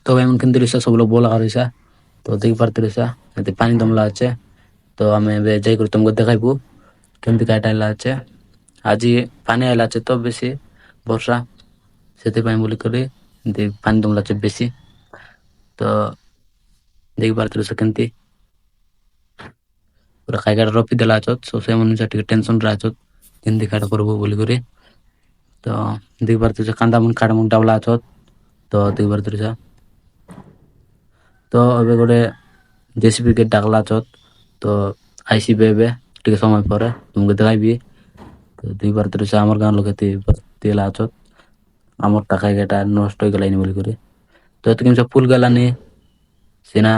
तो एमन केंद्र सब लोग बोला रही तो देख पारते रही पानी दमला अच्छे तो आम जाकर तुमको देखाबू केमती काटा अच्छे आज पानी आइला अच्छे तो बेसी वर्षा से बोलिक पानी दमला अच्छे बेसी तो देख पारते रही केमती पूरा खाई काटा रपी देला सो से मन टेंशन रहा केमती काटा करबो बोलिक तो देख पारते कांदा मन काटा मन डावला तो देख पारते रही तो अबे गोटे जेसीबी के डाकला तो आईसी बेबे टिके समय पर तुमको देखाबी तो देख पारते रही आमर गाँव लोग तेला आमर टाका गेटा नष्ट हो गलानी बोलिक तो एत फुल गलानी सीना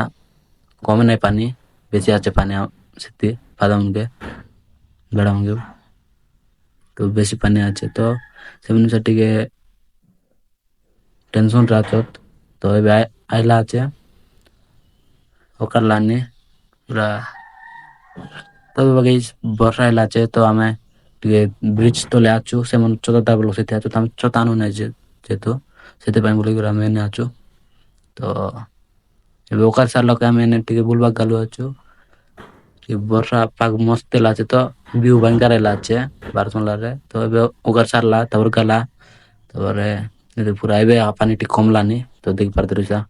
कमे नहीं पानी बेसी आचे पानी से फादा मुनके गड़ा मुनके तो बेसी पानी आचे तो से टिके टेंशन रहा तो आइला आचे ओकर लानी पूरा तब बगे वर्षा आइला आचे तो आमे टिके ब्रिज तो ले आचु से मन चौथा ब्लॉक से आचु हम चतानु नहीं जेतो से बोलिक आमे ने आचु तो एबे ओकर सार लके आमे टिके बुलबा गालु आचु कि वर्षा पाग मस्त लाचे तो व्यू भयंकर लाचे बारसोला रे तो एबे ओकर सार ला तबर गला तबरे पूरा एबे पानी टिक कम लानी तो देख पारते रही